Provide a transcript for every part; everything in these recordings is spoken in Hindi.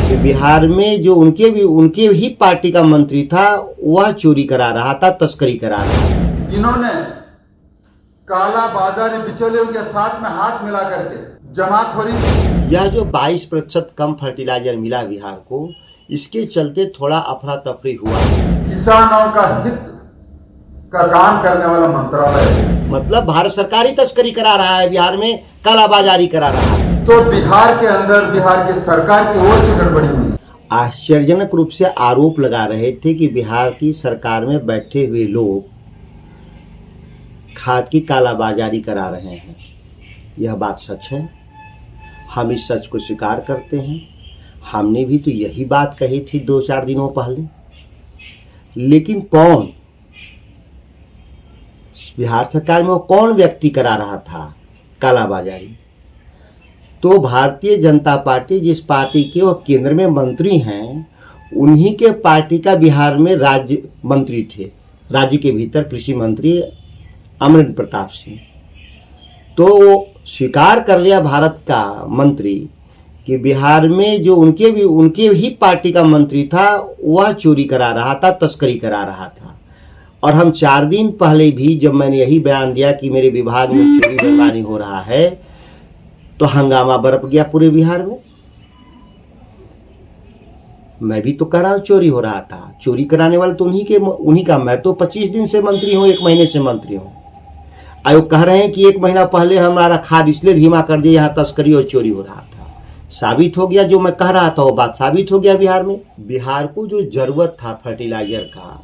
कि बिहार में जो उनके ही पार्टी का मंत्री था वह चोरी करा रहा था, तस्करी करा रहा था। इन्होंने काला बाजारी बिचौलियों के साथ में हाथ मिला करके जमाखोरी। यह जो 22% कम फर्टिलाइजर मिला बिहार को, इसके चलते थोड़ा अफरा तफरी हुआ। किसानों का हित का काम करने वाला मंत्रालय, मतलब भारत सरकार ही तस्करी करा रहा है, बिहार में कालाबाजारी करा रहा है। तो बिहार के अंदर बिहार की सरकार की ओर से गड़बड़ी हुई। आश्चर्यजनक रूप से आरोप लगा रहे थे कि बिहार की सरकार में बैठे हुए लोग खाद की कालाबाजारी करा रहे हैं। यह बात सच है, हम इस सच को स्वीकार करते हैं। हमने भी तो यही बात कही थी 2-4 दिनों पहले। लेकिन कौन, बिहार सरकार में वो कौन व्यक्ति करा रहा था कालाबाजारी? तो भारतीय जनता पार्टी, जिस पार्टी के वो केंद्र में मंत्री हैं, उन्हीं के पार्टी का बिहार में राज्य मंत्री थे, राज्य के भीतर कृषि मंत्री अमरेंद्र प्रताप सिंह। तो वो स्वीकार कर लिया भारत का मंत्री कि बिहार में जो उनके ही पार्टी का मंत्री था वह चोरी करा रहा था, तस्करी करा रहा था। और हम 4 दिन पहले भी जब मैंने यही बयान दिया कि मेरे विभाग में चोरी बर्बादी हो रहा है, तो हंगामा बरप गया पूरे बिहार में। मैं भी तो कह रहा हूं चोरी हो रहा था। चोरी कराने वाले तो उन्हीं का। मैं तो 25 दिन से मंत्री हूं, 1 महीने से मंत्री हूं। आयोग कह रहे हैं कि 1 महीना पहले हमारा खाद इसलिए धीमा कर दिया, यहाँ तस्करी और चोरी हो रहा था। साबित हो गया, जो मैं कह रहा था वो बात साबित हो गया। बिहार में बिहार को जो जरूरत था फर्टिलाइजर का,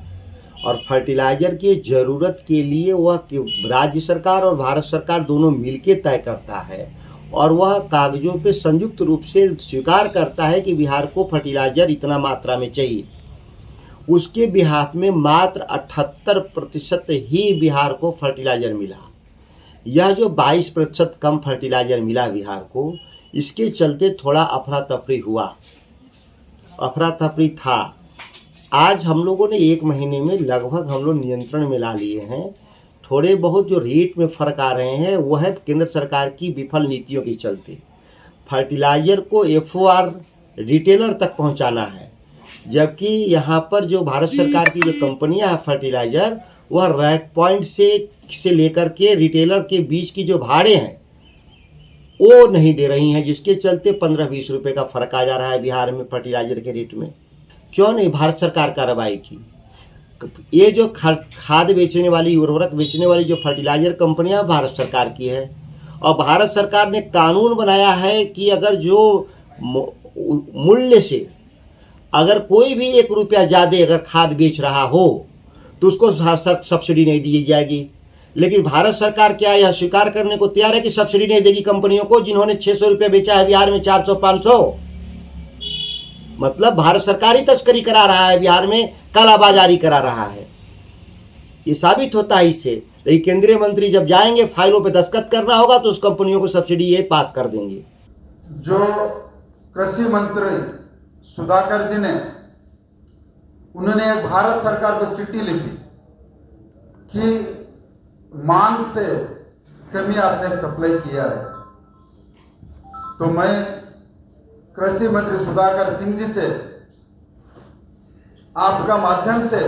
और फर्टिलाइजर की जरूरत के लिए वह राज्य सरकार और भारत सरकार दोनों मिलकर तय करता है, और वह कागजों पे संयुक्त रूप से स्वीकार करता है कि बिहार को फर्टिलाइजर इतना मात्रा में चाहिए। उसके बिहाफ में मात्र 78% ही बिहार को फर्टिलाइजर मिला। यह जो 22% कम फर्टिलाइजर मिला बिहार को, इसके चलते थोड़ा अफरा तफरी हुआ, अफरा तफरी था। आज हम लोगों ने 1 महीने में लगभग हम लोग नियंत्रण में ला लिए हैं। थोड़े बहुत जो रेट में फ़र्क आ रहे हैं वह है केंद्र सरकार की विफल नीतियों के चलते। फर्टिलाइज़र को FOR रिटेलर तक पहुंचाना है, जबकि यहाँ पर जो भारत सरकार की जो कंपनियां हैं फर्टिलाइज़र, वह रैक पॉइंट से लेकर के रिटेलर के बीच की जो भाड़े हैं वो नहीं दे रही हैं, जिसके चलते 15-20 रुपये का फ़र्क आ जा रहा है बिहार में फर्टिलाइज़र के रेट में। क्यों नहीं भारत सरकार कार्रवाई की? ये जो खाद बेचने वाली, उर्वरक बेचने वाली जो फर्टिलाइजर कंपनियां भारत सरकार की है, और भारत सरकार ने कानून बनाया है कि अगर जो मूल्य से अगर कोई भी 1 रुपया ज़्यादा अगर खाद बेच रहा हो तो उसको सब्सिडी नहीं दी जाएगी। लेकिन भारत सरकार क्या यह स्वीकार करने को तैयार है कि सब्सिडी नहीं देगी कंपनियों को जिन्होंने 600 रुपये बेचा है बिहार में 400-500? मतलब भारत सरकार ही तस्करी करा रहा है, बिहार में कालाबाजारी करा रहा है। ये साबित होता है इससे। लेकिन केंद्रीय मंत्री जब जाएंगे, फाइलों पे दस्तखत करना होगा तो उस कंपनियों को सब्सिडी ये पास कर देंगे। जो कृषि मंत्री सुधाकर जी ने, उन्होंने एक भारत सरकार को चिट्ठी लिखी कि मांग से कमी आपने सप्लाई किया है। तो मैं कृषि मंत्री सुधाकर सिंह जी से आपका माध्यम से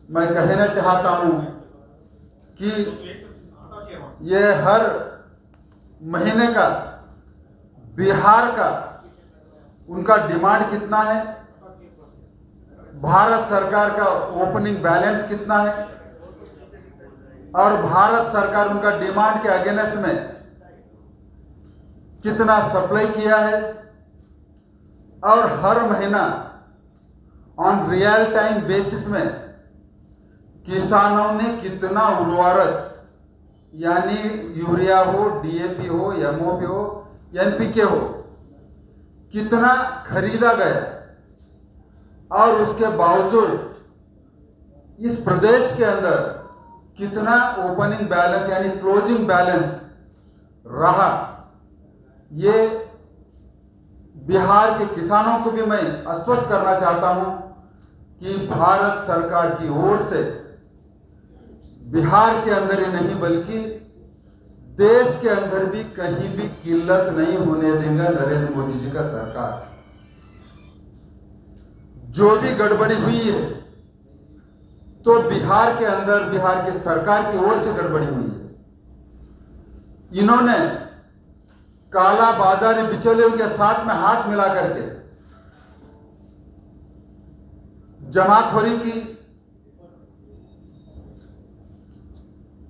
मैं कहना चाहता हूं कि यह हर महीने का बिहार का उनका डिमांड कितना है, भारत सरकार का ओपनिंग बैलेंस कितना है, और भारत सरकार उनका डिमांड के अगेंस्ट में कितना सप्लाई किया है, और हर महीना ऑन रियल टाइम बेसिस में किसानों ने कितना उर्वरक, यानी यूरिया हो, DAP हो, MOP हो, NPK हो, कितना खरीदा गया, और उसके बावजूद इस प्रदेश के अंदर कितना ओपनिंग बैलेंस यानी क्लोजिंग बैलेंस रहा। ये बिहार के किसानों को भी मैं आश्वस्त करना चाहता हूं कि भारत सरकार की ओर से बिहार के अंदर ही नहीं बल्कि देश के अंदर भी कहीं भी किल्लत नहीं होने देगा नरेंद्र मोदी जी का सरकार। जो भी गड़बड़ी हुई है तो बिहार के अंदर बिहार की सरकार की ओर से गड़बड़ी हुई है। इन्होंने काला बाजारी बिचौलियों के साथ में हाथ मिला करके जमाखोरी की,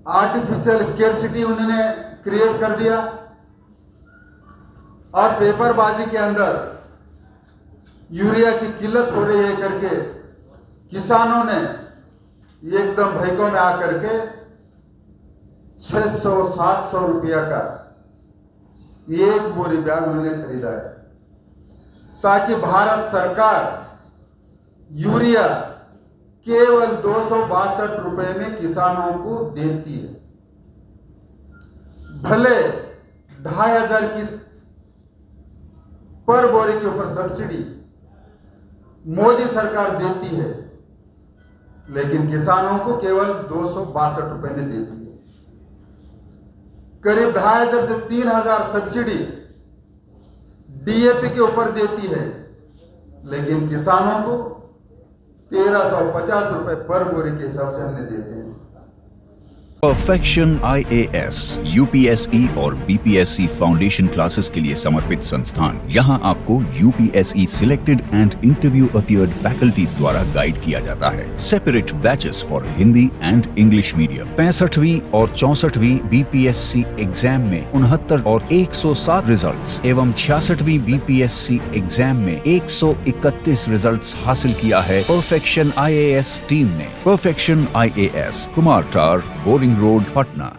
आर्टिफिशियल स्केर्सिटी उन्होंने क्रिएट कर दिया और पेपरबाजी के अंदर यूरिया की किल्लत हो रही है करके किसानों ने एकदम भयकों में आकर के 600-700 रुपया का एक बोरी बैग उन्होंने खरीदा है, ताकि भारत सरकार यूरिया केवल 262 रुपए में किसानों को देती है। भले 2500 की पर बोरी के ऊपर सब्सिडी मोदी सरकार देती है, लेकिन किसानों को केवल 262 रुपए में देती है। करीब 2500 से 3000 सब्सिडी डीएपी के ऊपर देती है, लेकिन किसानों को 1350 रुपए पर बोरी के हिसाब से हमने देते हैं। परफेक्शन IAS, UPSE और BPSC फाउंडेशन क्लासेस के लिए समर्पित संस्थान। यहाँ आपको UPSE selected and interview appeared faculties द्वारा गाइड किया जाता है। Separate batches for Hindi and English medium. 65वीं और 64वीं BPSC एग्जाम में 69 और 107 रिजल्ट्स एवं 66वीं BPSC एग्जाम में 131 रिजल्ट्स हासिल किया है परफेक्शन IAS टीम ने। परफेक्शन IAS, कुमार टार, बोरिंग रोड, पटना।